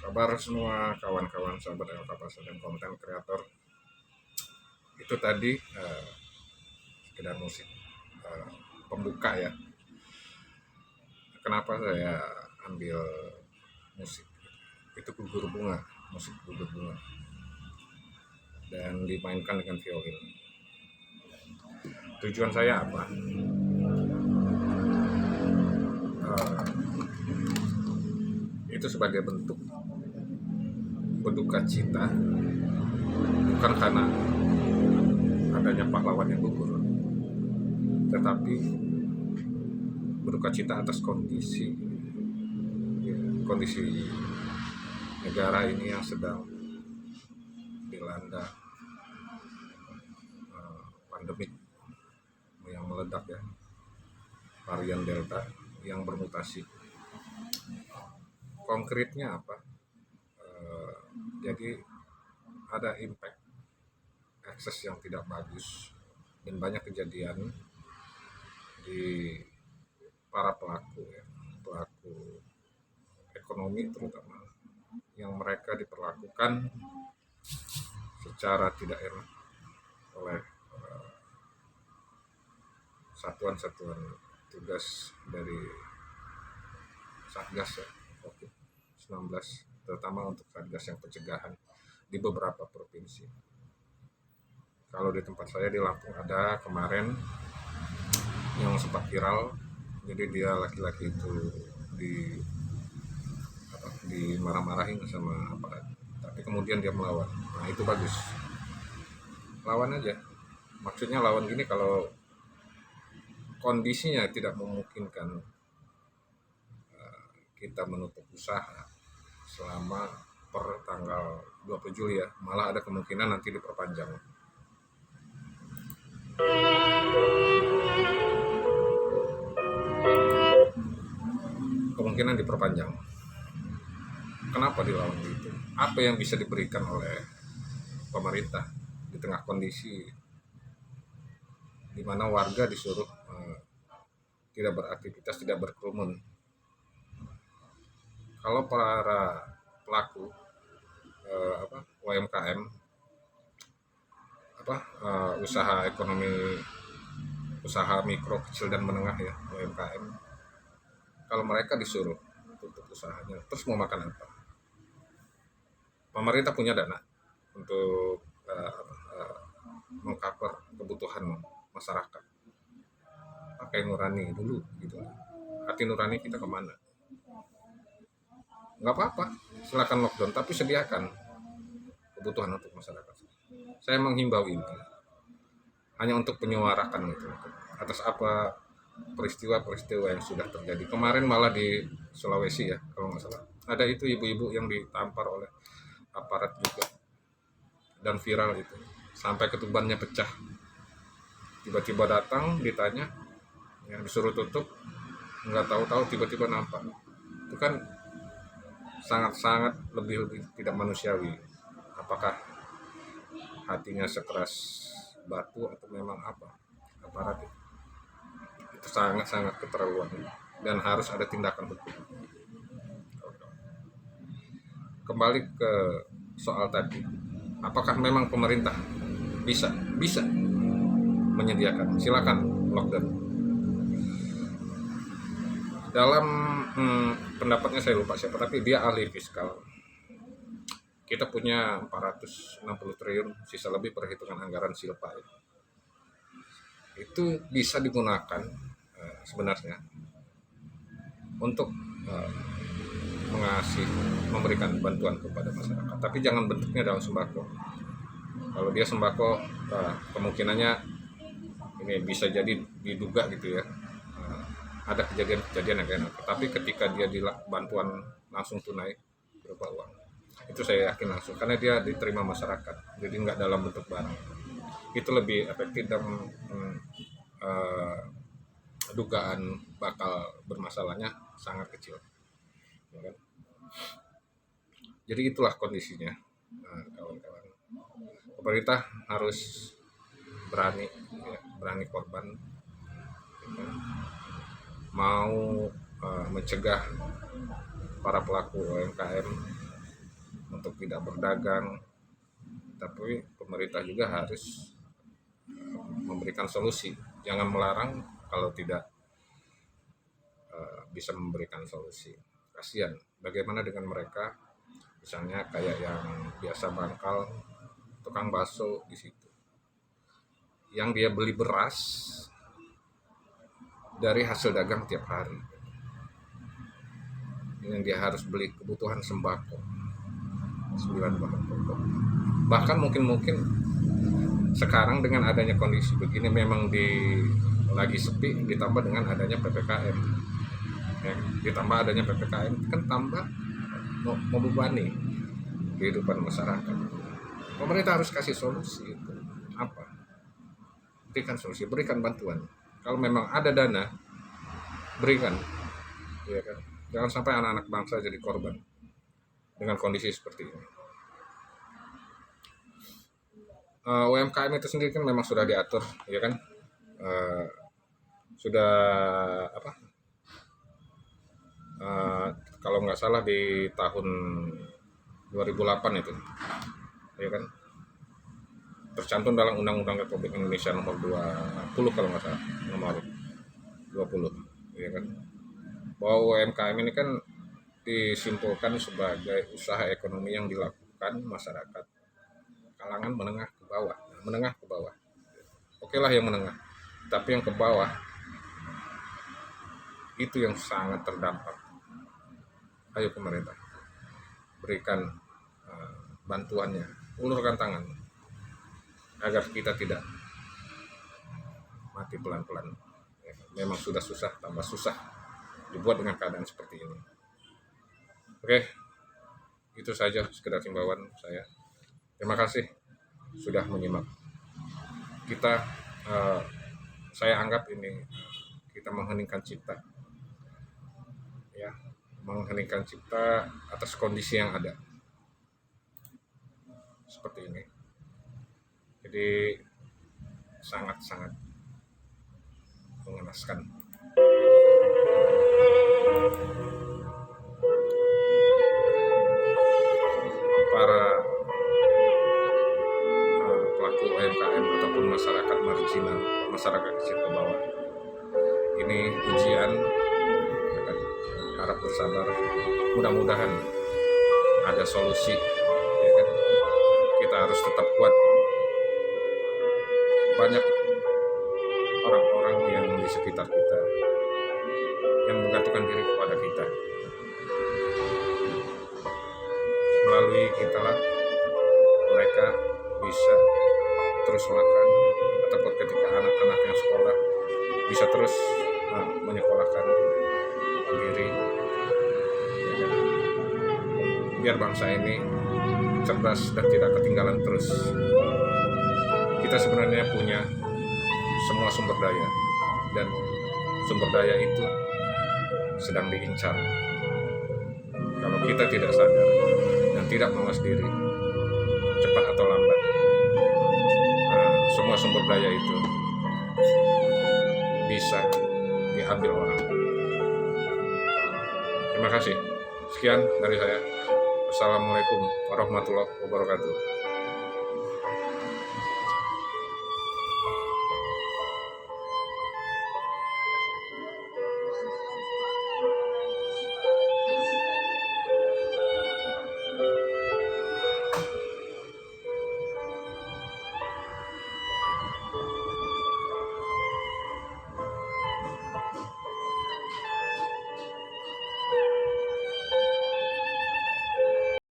Kabar semua kawan-kawan sahabat El Kapasa dan konten kreator. Itu tadi sekedar musik pembuka ya. Kenapa saya ambil musik? Itu gugur bunga, musik gugur bunga, dan dimainkan dengan violin. Tujuan saya apa? Itu sebagai bentuk berduka cita, bukan karena adanya pahlawan yang gugur, tetapi berduka cita atas kondisi negara ini yang sedang dilanda pandemik yang meledak ya, varian Delta yang bermutasi. Konkretnya apa? Jadi ada impact akses yang tidak bagus dan banyak kejadian di para pelaku ekonomi terutama, yang mereka diperlakukan secara tidak enak oleh satuan-satuan tugas dari Satgas ya, COVID-19, terutama untuk Satgas yang pencegahan di beberapa provinsi. Kalau di tempat saya di Lampung ada kemarin yang sempat viral, jadi dia laki-laki itu dimarah-marahin sama aparat, tapi kemudian dia melawan. Nah itu bagus, lawan aja. Maksudnya lawan gini, kalau kondisinya tidak memungkinkan kita menutup usaha selama per tanggal 20 Juli ya, malah ada kemungkinan nanti diperpanjang. Kenapa dilawan itu? Apa yang bisa diberikan oleh pemerintah di tengah kondisi di mana warga disuruh tidak beraktivitas, tidak berkerumun? Kalau para pelaku UMKM, usaha ekonomi, usaha mikro, kecil dan menengah ya, UMKM, kalau mereka disuruh tutup usahanya, terus mau makan apa? Pemerintah punya dana untuk mengcover kebutuhan masyarakat. Pakai nurani dulu gitu. Hati nurani kita kemana? Nggak apa-apa, silakan lockdown, tapi sediakan kebutuhan untuk masyarakat. Saya menghimbau ini hanya untuk menyuarakan itu atas apa peristiwa-peristiwa yang sudah terjadi. Kemarin malah di Sulawesi ya, kalau nggak salah, ada itu ibu-ibu yang ditampar oleh aparat juga, dan viral itu sampai ketubannya pecah. Tiba-tiba datang, ditanya, yang disuruh tutup, nggak tahu-tahu tiba-tiba nampak. Itu kan sangat-sangat lebih tidak manusiawi. Apakah hatinya sekeras batu atau memang apa aparat itu sangat-sangat keterlaluan, dan harus ada tindakan hukum. Kembali ke soal tadi, apakah memang pemerintah bisa menyediakan? Silakan lockdown. Dalam pendapatnya saya lupa siapa, tapi dia ahli fiskal. Kita punya 460 triliun sisa lebih perhitungan anggaran silpa itu bisa digunakan sebenarnya untuk memberikan bantuan kepada masyarakat, tapi jangan bentuknya dalam sembako. Kalau dia sembako, kemungkinannya ini bisa jadi diduga gitu ya, ada kejadian yang enak. Tapi ketika dia bantuan langsung tunai berupa uang, itu saya yakin langsung, karena dia diterima masyarakat, jadi nggak dalam bentuk barang. Itu lebih efektif dan dugaan bakal bermasalahnya sangat kecil. Jadi itulah kondisinya, kawan-kawan. Pemerintah harus berani korban, mau mencegah para pelaku UMKM untuk tidak berdagang, tapi pemerintah juga harus memberikan solusi. Jangan melarang kalau tidak bisa memberikan solusi. Kasihan. Bagaimana dengan mereka? Misalnya kayak yang biasa mangkal, tukang bakso di situ, yang dia beli beras dari hasil dagang tiap hari, yang dia harus beli kebutuhan sembako, 9 bahan pokok. Bahkan mungkin sekarang dengan adanya kondisi begini memang lagi sepi, ditambah dengan adanya PPKM, ya, ditambah adanya PPKM kan tambah membebani kehidupan masyarakat. Pemerintah harus kasih solusi itu apa? Berikan solusi, berikan bantuan. Kalau memang ada dana, berikan, ya kan? Jangan sampai anak-anak bangsa jadi korban dengan kondisi seperti ini. UMKM itu sendiri kan memang sudah diatur, ya kan? Sudah apa? Kalau nggak salah di tahun 2008 itu, ya kan? Tercantum dalam Undang-Undang Republik Indonesia nomor 20 kalau nggak salah, nomor 20, ya kan? Bahwa UMKM ini kan disimpulkan sebagai usaha ekonomi yang dilakukan masyarakat kalangan menengah ke bawah. Oke lah yang menengah, tapi yang ke bawah itu yang sangat terdampak. Ayo pemerintah, berikan bantuannya, ulurkan tangan agar kita tidak mati pelan-pelan. Memang sudah susah, tambah susah dibuat dengan keadaan seperti ini. Oke, itu saja sekedar himbauan saya. Terima kasih sudah menyimak. Saya anggap ini kita mengheningkan cipta, ya, mengheningkan cipta atas kondisi yang ada seperti ini. Jadi sangat-sangat mengenaskan. Para pelaku UMKM ataupun masyarakat marginal, masyarakat kecil ke bawah, ini ujian, ya kan? Harap bersabar, mudah-mudahan ada solusi, ya kan? Kita harus tetap kuat. Banyak orang-orang yang di sekitar kita yang menggantungkan diri kepada kita. Melalui kita lah mereka bisa terus makan, ataupun ketika anak-anak yang sekolah bisa terus menyekolahkan diri, biar bangsa ini cerdas dan tidak ketinggalan terus. Kita sebenarnya punya semua sumber daya, dan sumber daya itu sedang diincar. Kalau kita tidak sadar dan tidak mawas diri, cepat atau lambat semua sumber daya itu bisa diambil orang. Terima kasih. Sekian dari saya. Assalamualaikum warahmatullahi wabarakatuh.